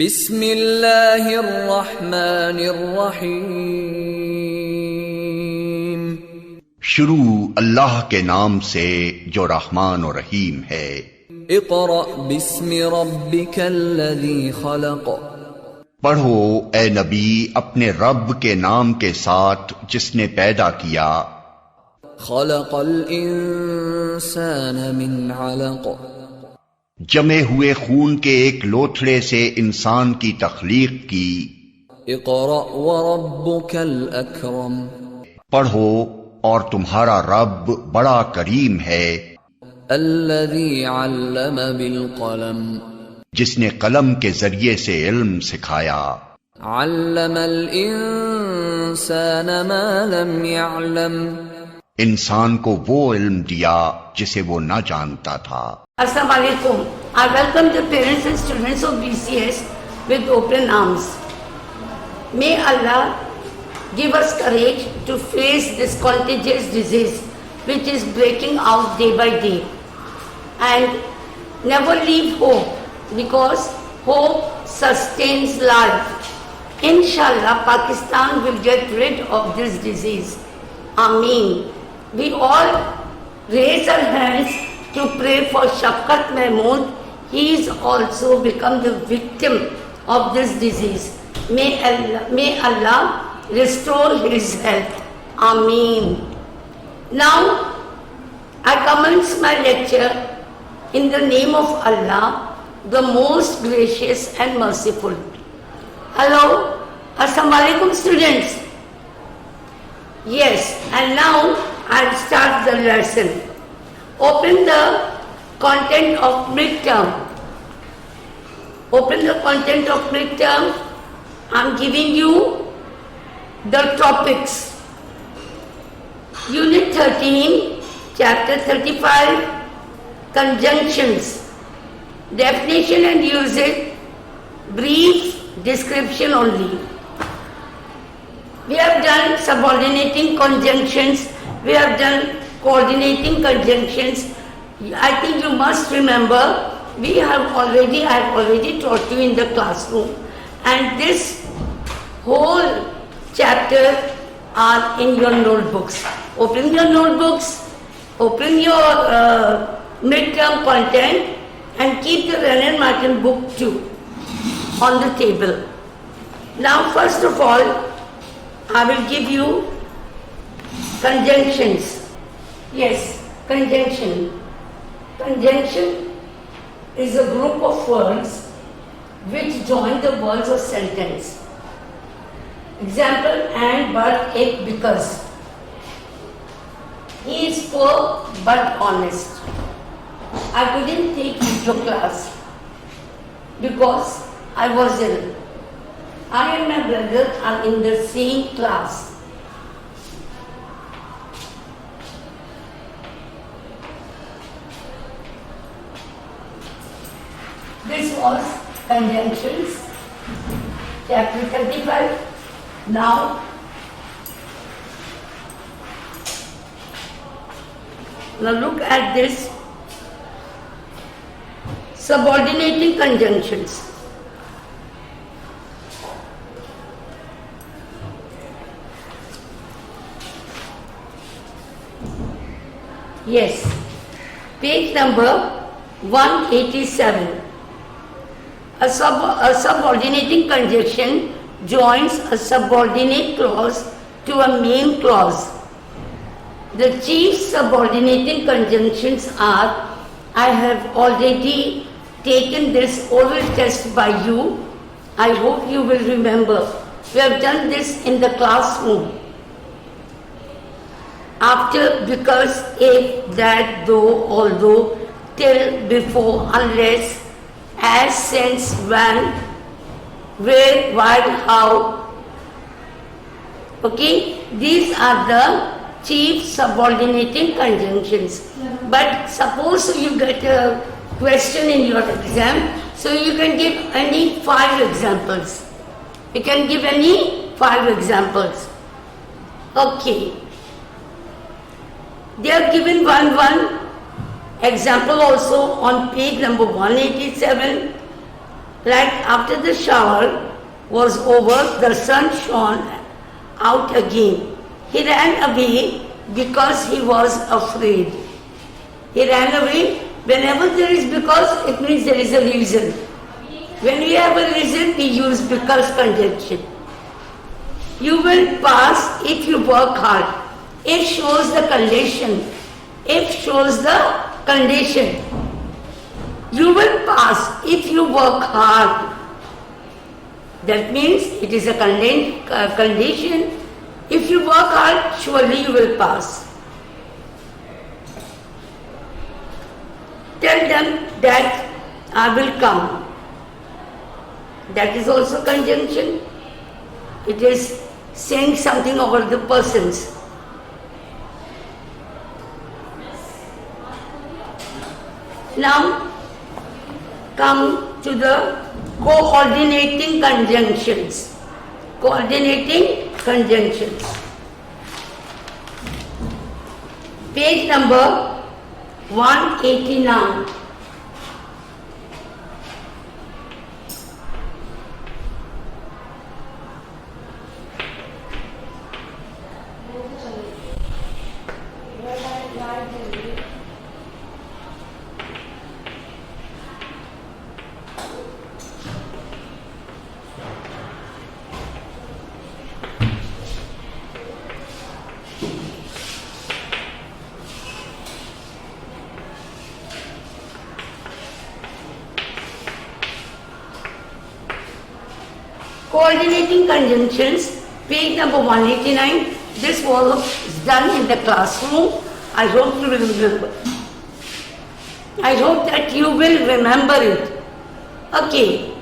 بسم اللہ الرحمن الرحیم۔ شروع اللہ کے نام سے جو رحمان و رحیم ہے۔ اقرأ بسم ربک الذی خلق۔ پڑھو اے نبی اپنے رب کے نام کے ساتھ جس نے پیدا کیا۔ خلق الانسان من علق۔ جمے ہوئے خون کے ایک لوتھڑے سے انسان کی تخلیق کی۔ اقرأ وربک الاکرم۔ پڑھو اور تمہارا رب بڑا کریم ہے۔ الذی علم بالقلم۔ جس نے قلم کے ذریعے سے علم سکھایا۔ علم الانسان ما لم يعلم۔ انسان کو وہ علم دیا جسے وہ نہ جانتا تھا۔ Assalamu alaikum. I welcome the parents and students of BCS with open arms. May Allah give us courage to face this contagious disease which is breaking out day by day. And never leave hope, because hope sustains life. Inshallah, Pakistan will get rid of this disease. Ameen. We all raise our hands to pray for Shafqat Mahmood. He is also become the victim of this disease. May Allah restore his health. Ameen. Now, I commence my lecture in the name of Allah, the most gracious and merciful. Hello, Assalamu alaikum students. Yes, and now I'll start the lesson. Open the content of midterm. Open the content of midterm. I'm giving you the topics. Unit 13, Chapter 35, Conjunctions. Definition and usage, brief description only. We have done subordinating conjunctions. We have done coordinating conjunctions. I think you must remember, I have already taught you in the classroom, and this whole chapter are in your notebooks. Open your notebooks, open your midterm content, and keep the Renan Martin book too on the table. Now, first of all, I will give you conjunctions. Yes, conjunction. Conjunction is a group of words which join the words of sentence. Example, and, but, ek, because. He is poor but honest. I couldn't take him to class because I was ill. I and my brother are in the same class. This was conjunctions, chapter 35. Now, look at this. Subordinating conjunctions. Yes, page number 187. A subordinating conjunction joins a subordinate clause to a main clause. The chief subordinating conjunctions are, I have already taken this oral test by you. I hope you will remember. We have done this in the classroom. After, because, if, that, though, although, till, before, unless, as, since, when, where, why, how. Okay, these are the chief subordinating conjunctions. But suppose you get a question in your exam, so you can give any 5 examples. You can give any 5 examples. Okay. They are given one example also on page number 187. Like after the shower was over, the sun shone out again. He ran away because he was afraid. He ran away. Whenever there is because, it means there is a reason. When we have a reason, we use because conjunction. You will pass if you work hard. If shows the condition. If shows the condition. You will pass if you work hard. That means it is a condition. If you work hard, surely you will pass. Tell them that I will come. That is also conjunction. It is saying something about the persons. Now come to the coordinating conjunctions. Coordinating conjunctions. Page number 189. Coordinating conjunctions, page number 189. This was done in the classroom. I hope you will remember. I hope that you will remember it. Okay.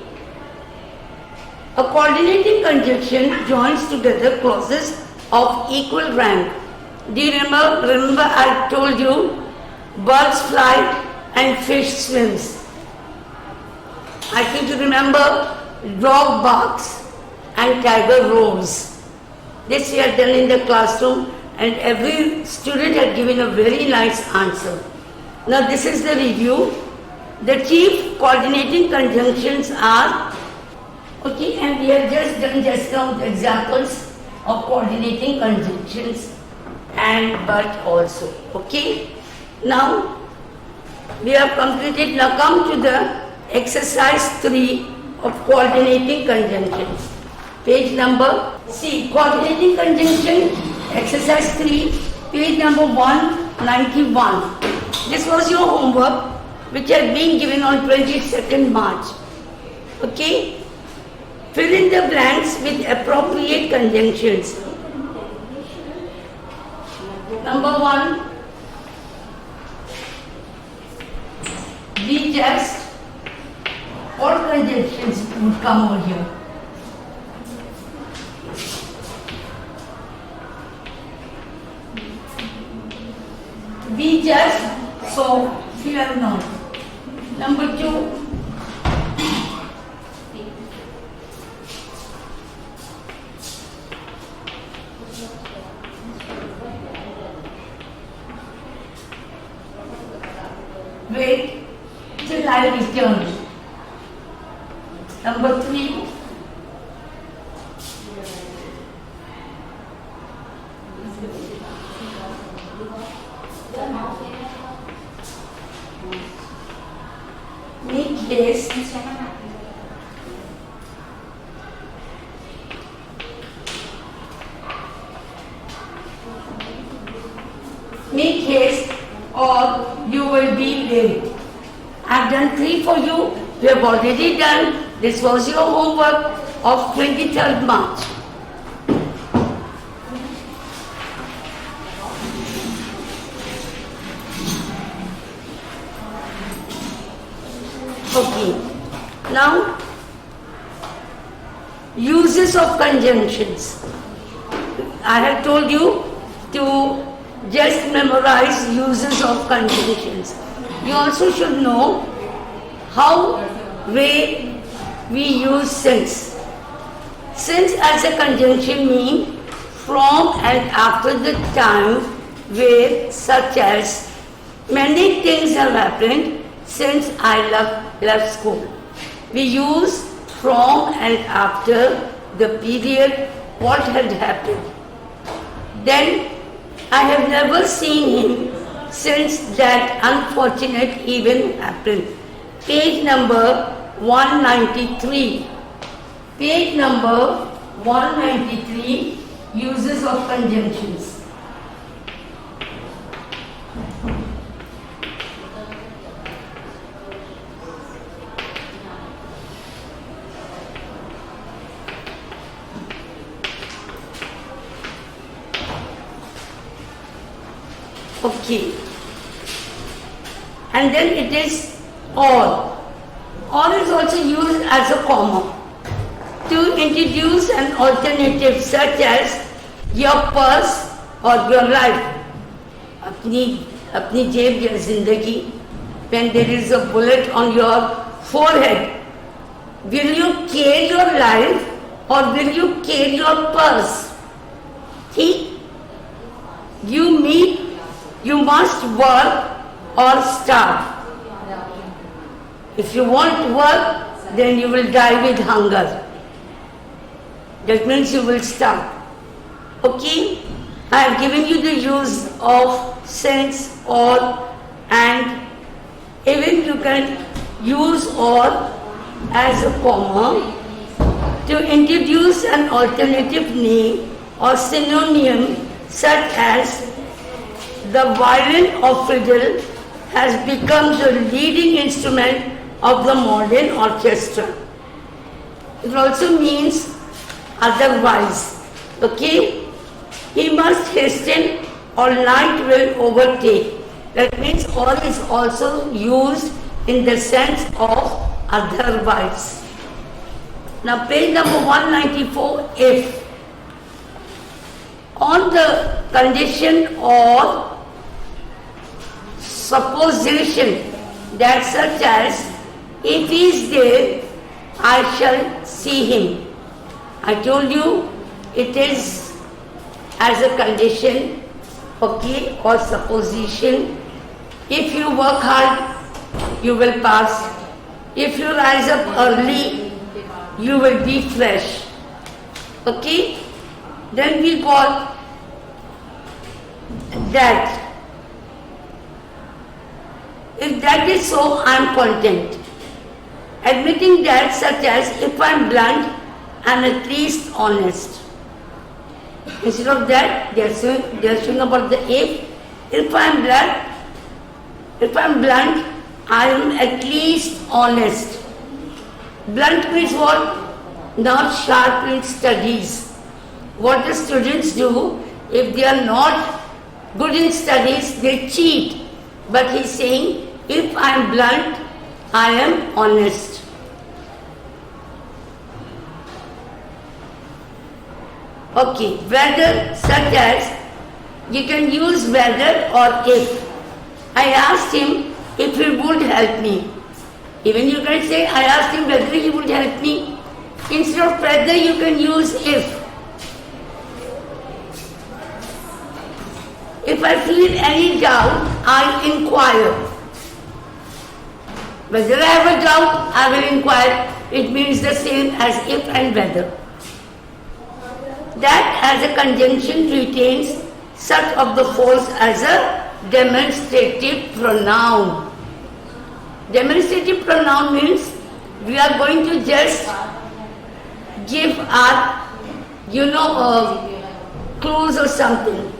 A coordinating conjunction joins together clauses of equal rank. Do you remember? Remember I told you birds fly and fish swims. I think you remember dog barks and tiger roars. This we had done in the classroom and every student had given a very nice answer. Now this is the review. The chief coordinating conjunctions are, okay, and we have just done just now the examples of coordinating conjunctions and but also, okay. Now we have completed. Now come to the exercise 3 of coordinating conjunctions. Page number, see, coordinating conjunction, exercise 3, page number 191. This was your homework which had been given on 22nd March. Okay? Fill in the blanks with appropriate conjunctions. Number 1, be just. What conjunctions would come over here? Be just, so fear not. Number 2, wait till I return. Number 3, make haste. Make haste or you will be late. I have done 3 for you. We have already done. This was your homework of 23rd March. Okay. Now, uses of conjunctions. I have told you to just memorize uses of conjunctions. You also should know how we use since. Since as a conjunction means from and after the time where, such as, many things have happened since I left school. We use from and after the period what had happened. Then I have never seen him since that unfortunate event happened. Page number 193. Page number 193, uses of conjunctions. Okay. And then it is or. Or is also used as a comma to introduce an alternative such as your purse or your life. Apni jeb ya zindagi, when there is a bullet on your forehead, will you carry your life or will you carry your purse? See, you must work or starve. If you want work, then you will die with hunger. That means you will starve. Okay? I have given you the use of since, or, and even you can use or as a comma to introduce an alternative name or synonym such as the violin or fiddle has become the leading instrument of the modern orchestra. It also means otherwise. Okay? He must hasten or night will overtake. That means or is also used in the sense of otherwise. Now page number 194, if. On the condition or supposition that such as if he is there, I shall see him. I told you it is as a condition, okay, or supposition. If you work hard, you will pass. If you rise up early, you will be fresh. Okay? Then we got that. If that is so, I am content. Admitting that, such as if I am blunt, I am at least honest. Instead of that, they are saying about the if. If I am blunt, I am at least honest. Blunt means what? Not sharp in studies. What the students do, if they are not good in studies, they cheat. But he is saying, if I am blunt, I am honest. Okay, whether such as, you can use whether or if. I asked him if he would help me. Even you can say, I asked him whether he would help me. Instead of whether, you can use if. If I feel any doubt, I inquire. Whether I have a doubt, I will inquire. It means the same as if and whether. That as a conjunction retains such of the force as a demonstrative pronoun. Demonstrative pronoun means we are going to just give our, clues or something.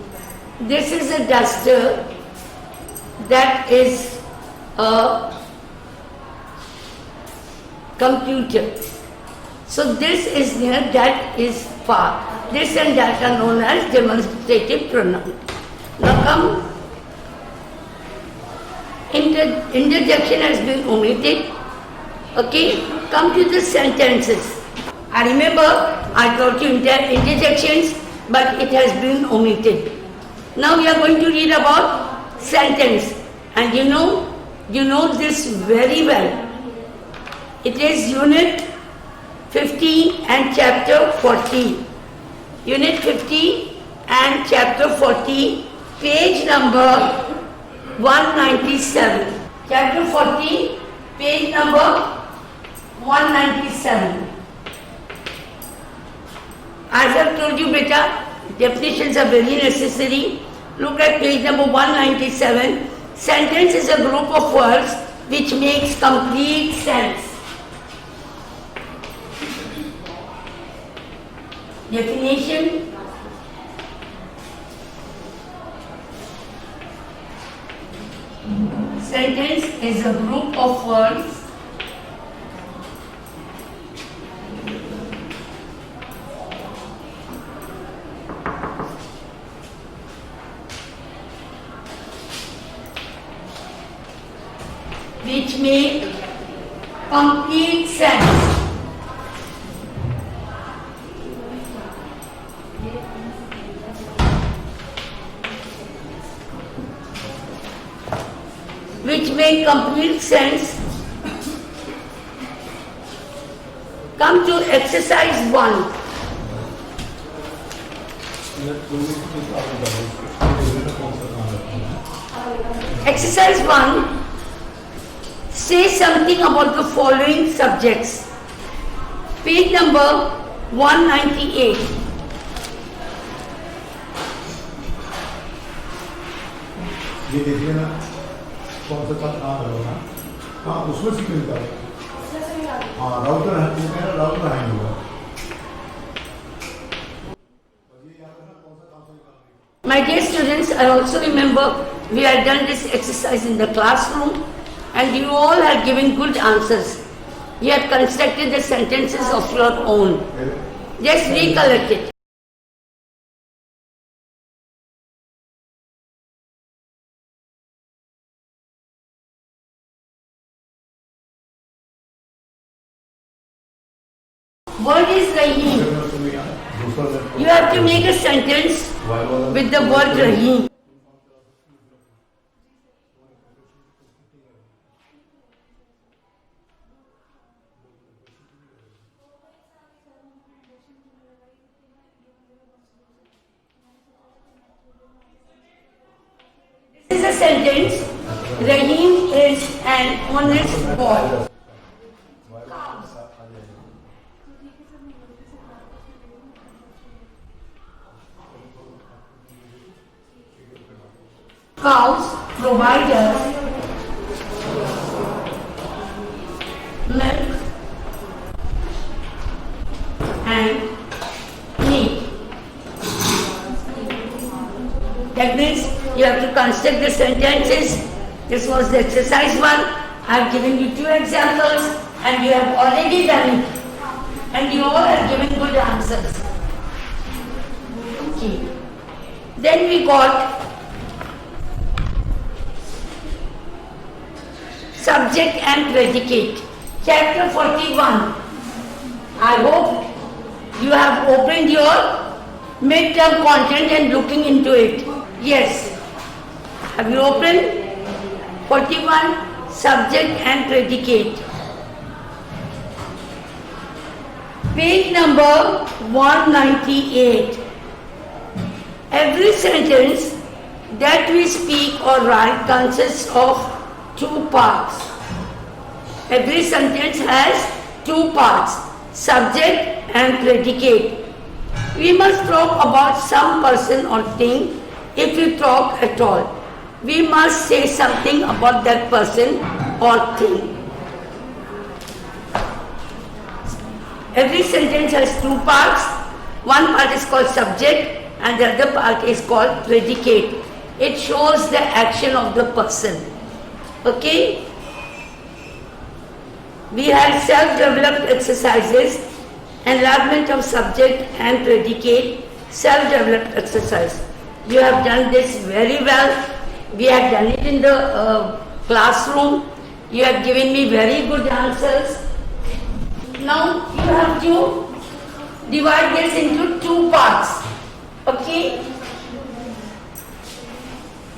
This is a duster, that is a computer. So this is near, that is far. This and that are known as demonstrative pronoun. Now come, interjection has been omitted. Okay, come to the sentences. I remember I taught you interjections, but it has been omitted. Now we are going to read about sentence, and you know this very well. It is unit 15 and chapter 40. Unit 15 and chapter 40, page number 197. Chapter 40, page number 197. As I've told you, beta, definitions are very necessary. Look at page number 197. Sentence is a group of words which makes complete sense. Definition. Sentence is a group of words which make complete sense. Which make complete sense. Come to exercise 1. Exercise 1. Say something about the following subjects. Page number 198. ये देखिए ना कौन सा था कहाँ रहो ना हाँ उसमें से मिलता है हाँ राउटर है वो कह रहा राउटर हैंग हुआ My dear students, I also remember we had done this exercise in the classroom and you all had given good answers. You had constructed the sentences of your own. Just recollect it. Word is Rahim. You have to make a sentence with the word Rahim. This is a sentence. Rahim is an honest boy. Cows provide us milk and meat. That means you have to construct the sentences. This was the exercise 1. I have given you 2 examples and you have already done it. And you all have given good answers. Okay. Then we got subject and predicate. Chapter 41. I hope you have opened your midterm content and looking into it. Yes. Have you opened? 41. Subject and predicate. Page number 198. Every sentence that we speak or write consists of 2 parts. Every sentence has 2 parts, subject and predicate. We must talk about some person or thing if we talk at all. We must say something about that person or thing. Every sentence has 2 parts. One part is called subject and the other part is called predicate. It shows the action of the person. Okay? We had self-developed exercises, enlargement of subject and predicate, self-developed exercise. You have done this very well. We have done it in the classroom. You have given me very good answers. Now you have to divide this into 2 parts. Okay?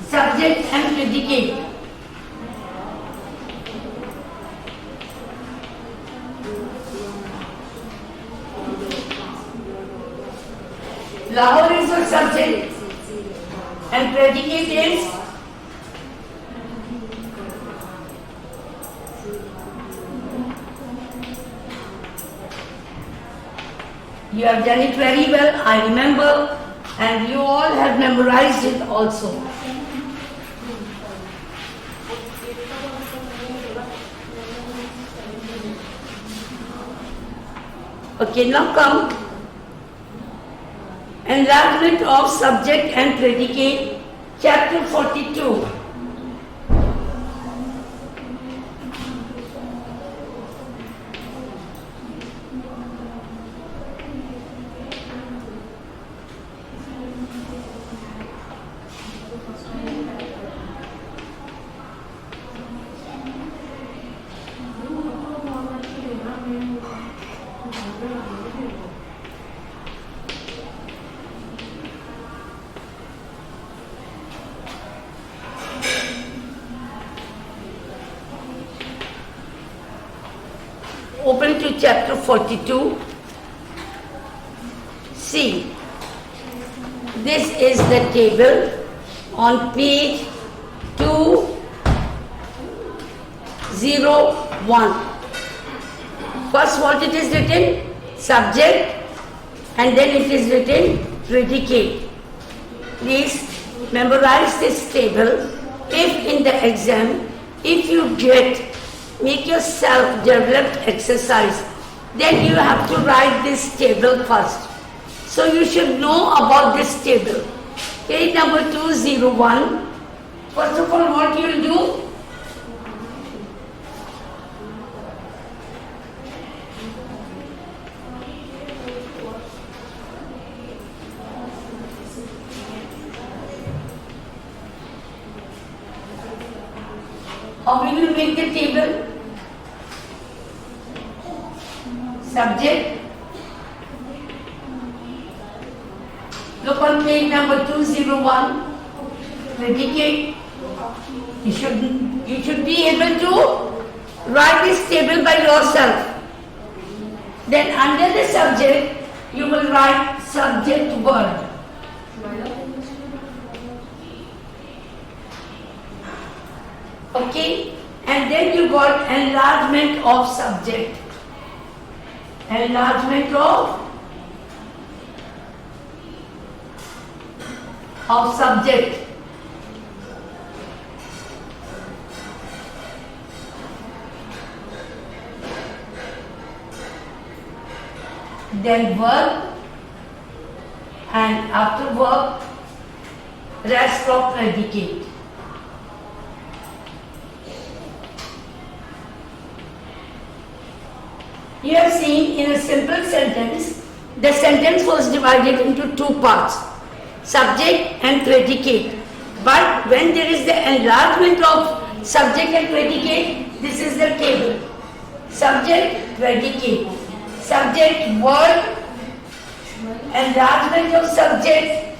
Subject and predicate. Lahore is your subject and predicate is You have done it very well, I remember, and you all have memorized it also. Okay, now come. Enlargement of subject and predicate, chapter 42. Open to chapter 42. See, this is the table on page 201. First what it is written? Subject, and then it is written predicate. Please memorize this table. If in the exam, if you make yourself developed exercise, then you have to write this table first. So you should know about this table. Page number 201. First of all, what you will do? How will you make the table? Subject. Look on page number 201. Predicate. You should be able to write this table by yourself. Then under the subject, you will write subject word. Okay, and then you got enlargement of subject. Enlargement of subject. Then verb, and after verb, rest of predicate. You have seen in a simple sentence, the sentence was divided into two parts, subject and predicate. But when there is the enlargement of subject and predicate, this is the table. Subject, predicate. Subject, word, enlargement of subject,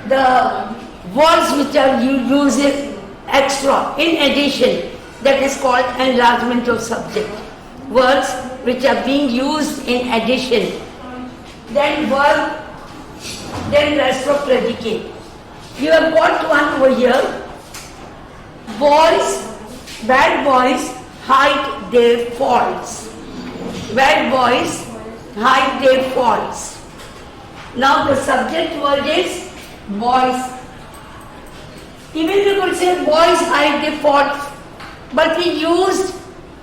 the words which are used extra, in addition, that is called enlargement of subject. Words which are being used in addition. Then verb, then rest of predicate. You have got one over here. Boys, bad boys hide their faults. Bad boys hide their faults. Now the subject word is boys. Even we could say boys hide their faults, but we used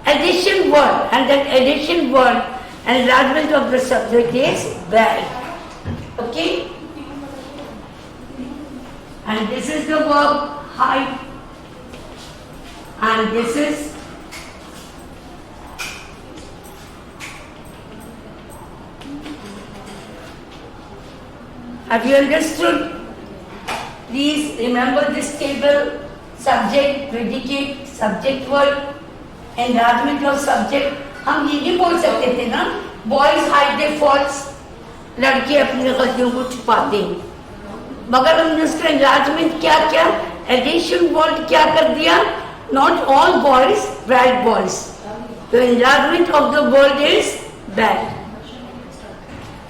addition word, and that addition word, enlargement of the subject is bad. Okay? And this is the verb hide, and this is have you understood? Please remember this table: subject, predicate, subject word, enlargement of subject. हम ये नहीं बोल सकते थे ना, boys hide their faults, लड़के अपनी गलतियों को छुपाते हैं, मगर हमने उसका enlargement क्या क्या, addition word क्या कर दिया? Not all boys, bad boys. The enlargement of the word is bad.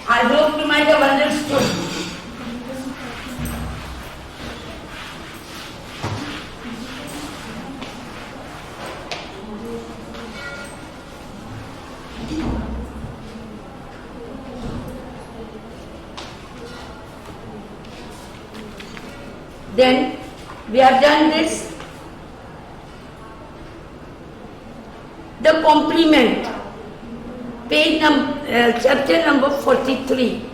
I hope you might have understood. Then we have done this. The complement, chapter number 43.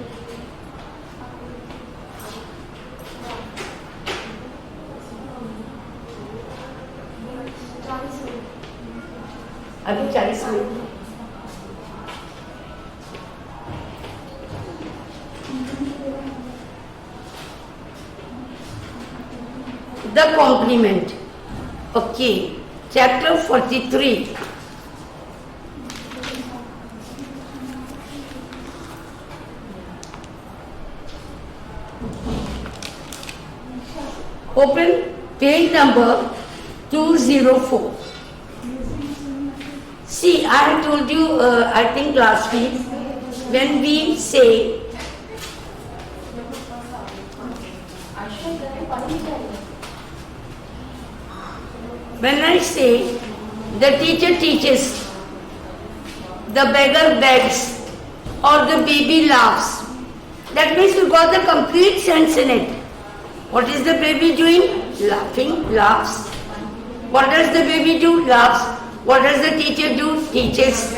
अभी 40 minute. The complement. Okay, chapter 43. Open page number 204. See, I told you, I think last week, when we say, the teacher teaches, the beggar begs, or the baby laughs, that means you got the complete sense in it. What is the baby doing? Laughing, laughs. What does the baby do? Laughs. What does the teacher do? Teaches.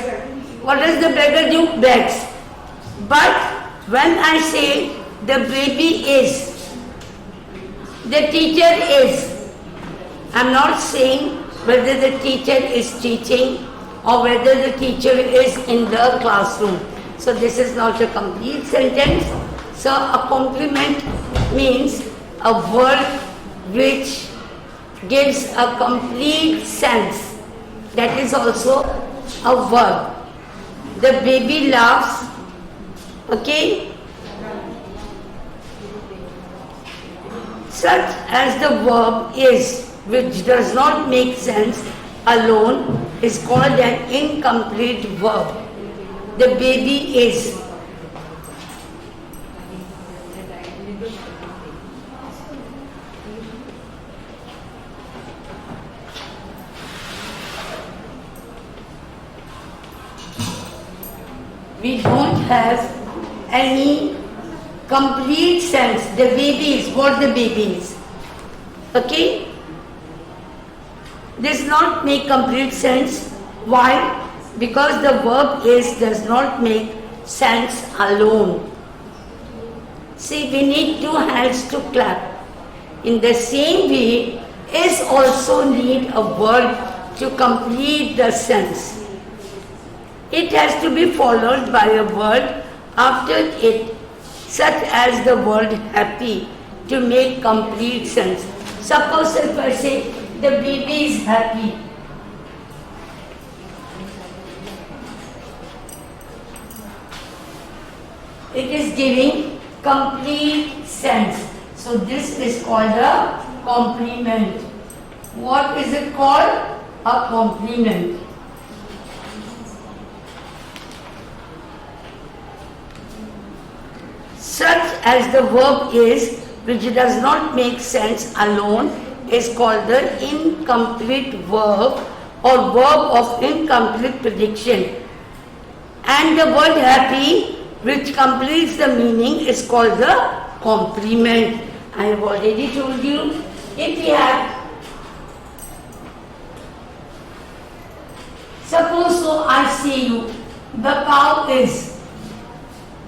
What does the beggar do? Begs. But when I say the baby is, the teacher is, I'm not saying whether the teacher is teaching or whether the teacher is in the classroom. So this is not a complete sentence. So a complement means a word which gives a complete sense. That is also a verb. The baby laughs. Okay? Such as the verb is, which does not make sense alone, is called an incomplete verb. The baby is. We don't have any complete sense. The baby is what the baby is. Okay? Does not make complete sense. Why? Because the verb is does not make sense alone. See, we need two hands to clap. In the same way, is also need a word to complete the sense. It has to be followed by a word after it, such as the word happy, to make complete sense. Suppose if I say, the baby is happy. It is giving complete sense. So this is called a complement. What is it called? A complement. Such as the verb is, which does not make sense alone, is called the incomplete verb or verb of incomplete prediction. And the word happy, which completes the meaning, is called the complement. I have already told you, if we have, suppose so I say you, the cow is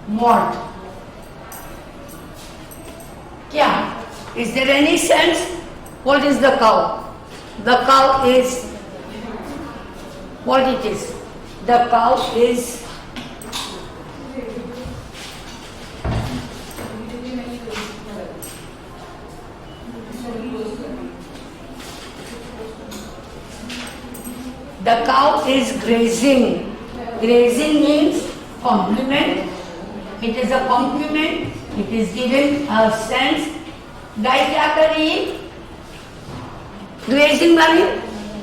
what? Kya? Is there any sense? What is the cow? The cow is what it is. The cow is grazing. Grazing means complement. It is a complement. It is given a sense. गाय क्या कर रही है? Grazing वाली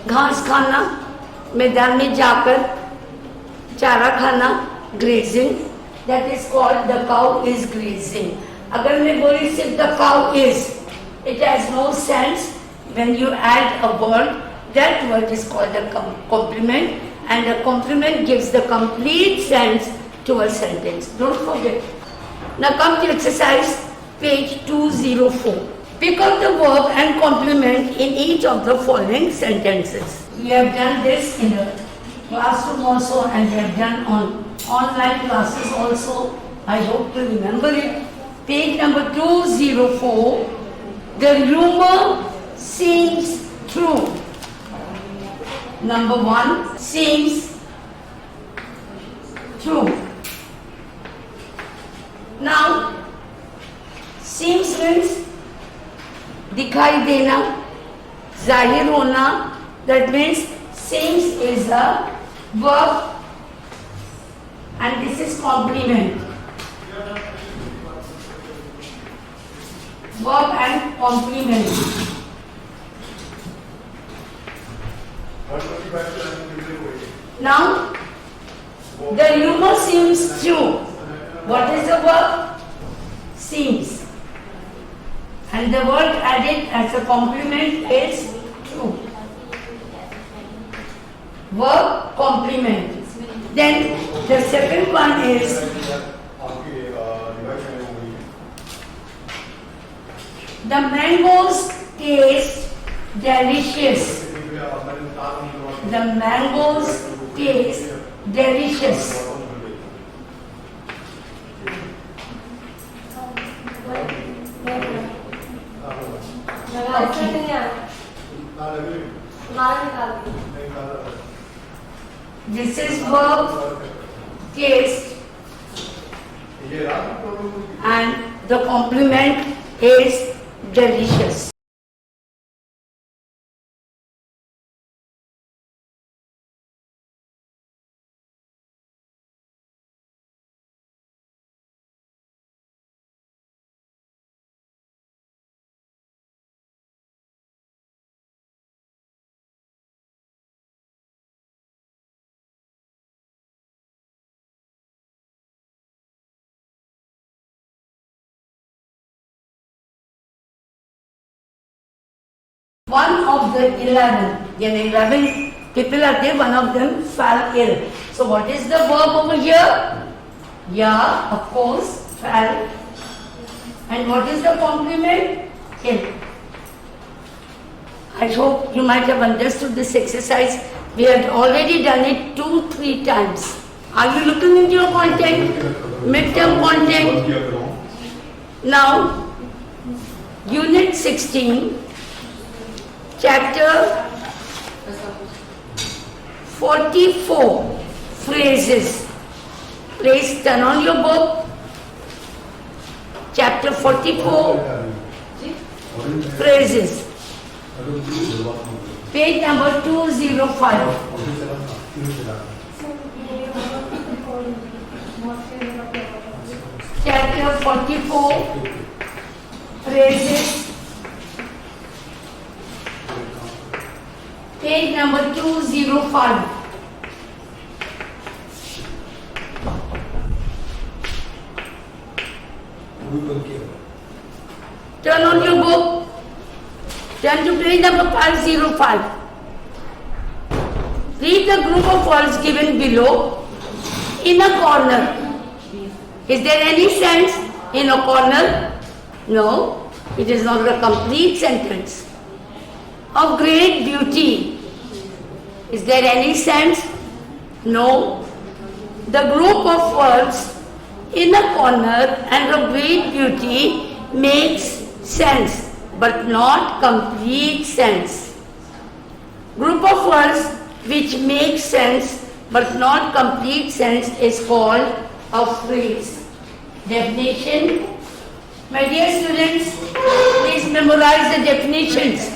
घास खाना, मैदान में जाकर चारा खाना, grazing. That is called the cow is grazing. अगर मैं बोली सिर्फ the cow is, it has no sense. When you add a word, that word is called a complement, and a complement gives the complete sense to a sentence. Don't forget. Now come to exercise page 204. Pick out the verb and complement in each of the following sentences. We have done this in the classroom also, and we have done on online classes also. I hope you remember it. Page number 204. The rumor seems true. Number 1, seems true. Now, seems means दिखाई देना, जाहिर होना. That means seems is a verb and this is complement. Verb and complement. Now, the rumor seems true. What is the verb? Seems. And the word added as a complement is true. Verb complement. Then the second one is the mangoes taste delicious. The mangoes taste delicious. This is verb taste and the complement is delicious. One of the 11, 11 people are there, one of them fell ill. So what is the verb over here? Yeah, of course, fell. And what is the complement? Ill. I hope you might have understood this exercise. We have already done it 2-3 times. Are you looking into your content? Midterm content? Now, Unit 16. Chapter 44, phrases. Please turn on your book. Chapter 44, phrases. Page number 205. Chapter 44, phrases. Page number 205. Turn on your book. Turn to page number 505. Read the group of words given below in a corner. Is there any sense in a corner? No, it is not a complete sentence. Of great beauty. Is there any sense? No. The group of words in a corner and of great beauty makes sense, but not complete sense. Group of words which make sense but not complete sense is called a phrase. Definition. My dear students, please memorize the definitions.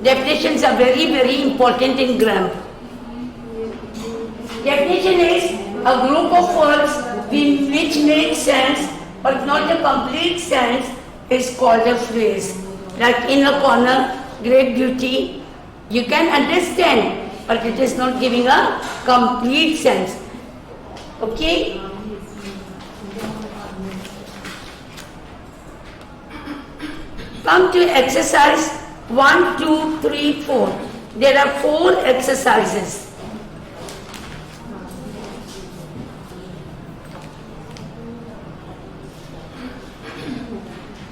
Definitions are very, very important in grammar. Definition is a group of words which make sense but not a complete sense is called a phrase. Like in a corner, great beauty, you can understand, but it is not giving a complete sense. Okay? Come to exercise 1, 2, 3, 4. There are 4 exercises.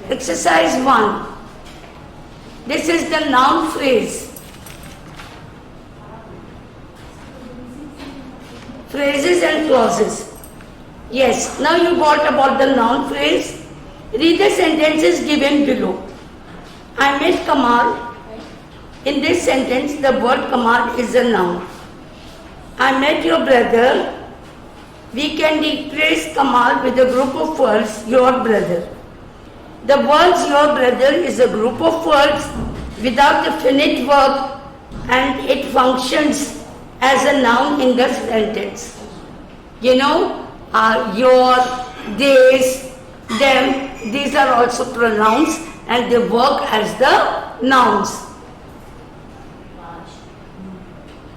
Exercise 1. This is the noun phrase. Phrases and clauses. Yes, now you got about the noun phrase. Read the sentences given below. I met Kamal. In this sentence, the word Kamal is a noun. I met your brother. We can replace Kamal with a group of words, your brother. The words your brother is a group of words without the finite verb and it functions as a noun in the sentence. You know, your, these, them, these are also pronouns and they work as the nouns.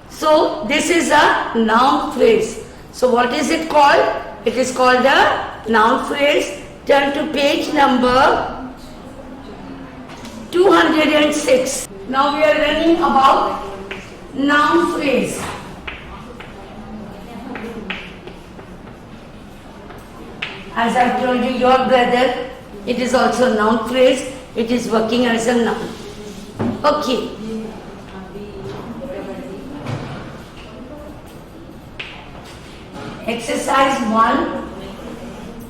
So this is a noun phrase. So what is it called? It is called a noun phrase. Turn to page number 206. Now we are learning about noun phrase. As I told you, your brother, it is also a noun phrase. It is working as a noun. Okay. Exercise 1,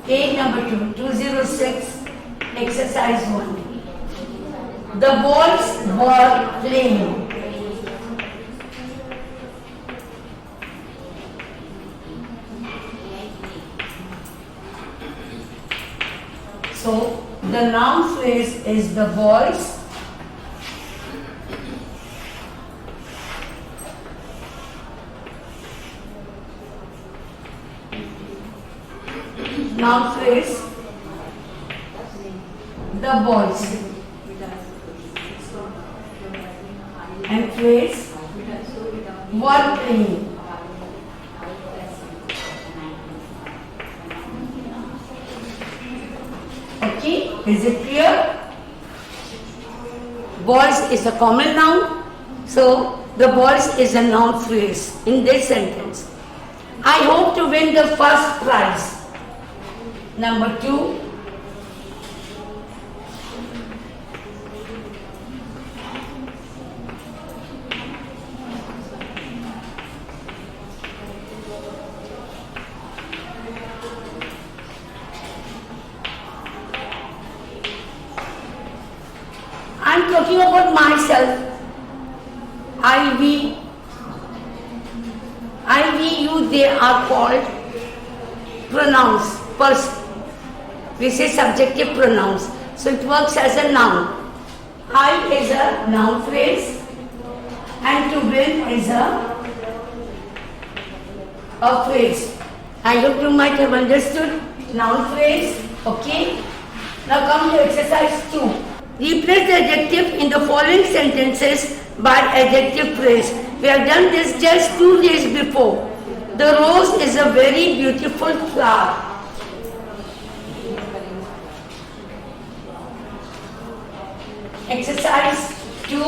page number 206, exercise 1. The boys were playing. So, the noun phrase is the boys. Noun phrase, the boys. And phrase, were playing. Okay, is it clear? Boys is a common noun, so the boys is a noun phrase in this sentence. I hope to win the first prize. Number 2, I am talking about myself. I, we, you, they are called pronouns. We say subjective pronouns. So it works as a noun. I is a noun phrase and to win is a phrase. I hope you might have understood noun phrase. Okay. Now come to exercise 2. Replace the adjective in the following sentences by adjective phrase. We have done this just 2 days before. The rose is a very beautiful flower. Exercise 2.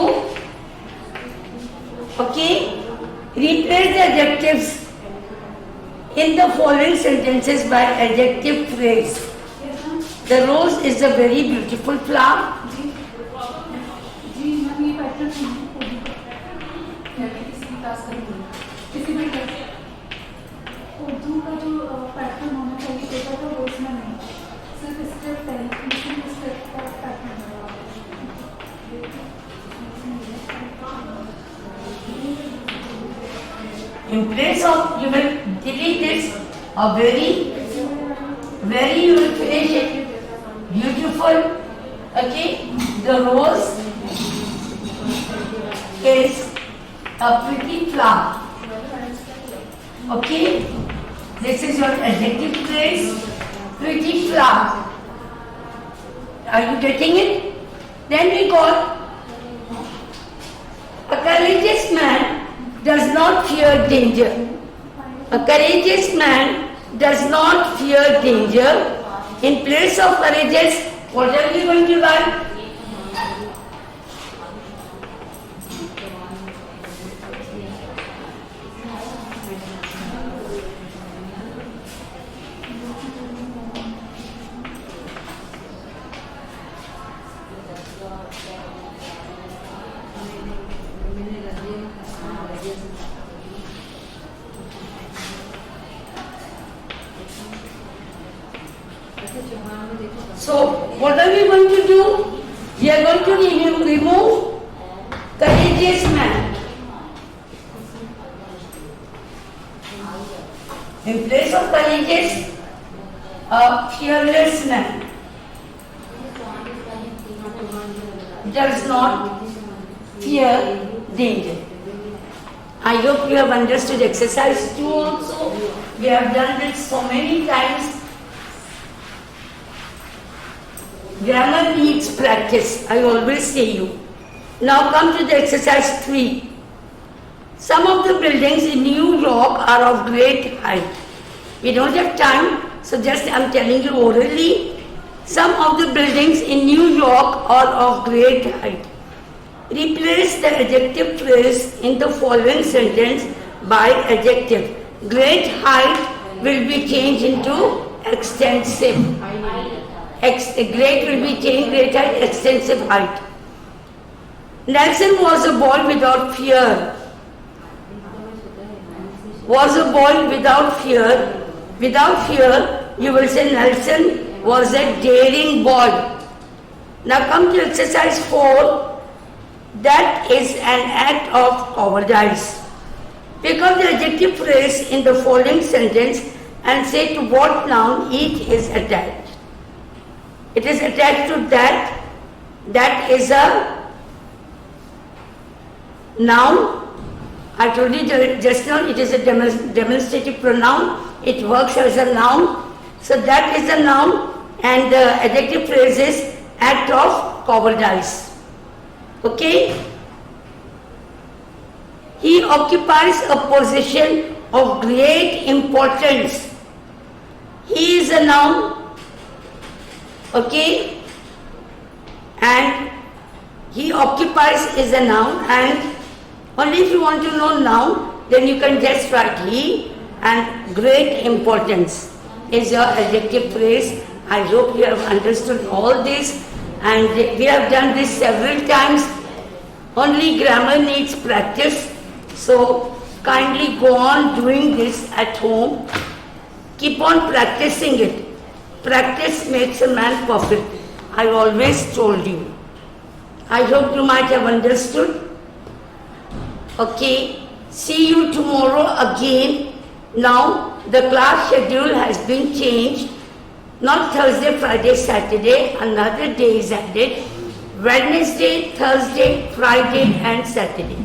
Okay. Replace the adjectives in the following sentences by adjective phrase. The rose is a very beautiful flower. Urdu का जो pattern होना चाहिए paper का वो इसमें नहीं सिर्फ step pattern In place of, you will delete this, a very you will finish it. Beautiful. Okay. The rose is a pretty flower. Okay. This is your adjective phrase. Pretty flower. Are you getting it? Then we got a courageous man does not fear danger. A courageous man does not fear danger. In place of courageous, what are we going to write? So, what are we going to do? We are going to remove courageous man. In place of courageous, a fearless man. Does not fear danger. I hope you have understood exercise 2 also. We have done this so many times. Grammar needs practice, I always say you. Now come to the exercise 3. Some of the buildings in New York are of great height. We don't have time, so just I'm telling you orally. Some of the buildings in New York are of great height. Replace the adjective phrase in the following sentence by adjective. Great height will be changed into extensive. Great will be changed, great height, extensive height. Nelson was a boy without fear. Was a boy without fear. Without fear, you will say Nelson was a daring boy. Now come to exercise 4. That is an act of cowardice. Pick up the adjective phrase in the following sentence and say to what noun it is attached. It is attached to that. That is a noun. I told you just now it is a demonstrative pronoun. It works as a noun. So that is a noun and the adjective phrase is act of cowardice. Okay? He occupies a position of great importance. He is a noun. Okay? And he occupies is a noun, and only if you want to know noun, then you can just write he, and great importance is your adjective phrase. I hope you have understood all this, and we have done this several times. Only grammar needs practice, so kindly go on doing this at home. Keep on practicing it. Practice makes a man perfect. I always told you. I hope you might have understood. Okay, see you tomorrow again. Now the class schedule has been changed. Not Thursday, Friday, Saturday, another day is added. Wednesday, Thursday, Friday and Saturday.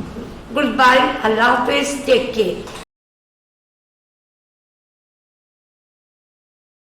Goodbye, Allah Hafiz, take care.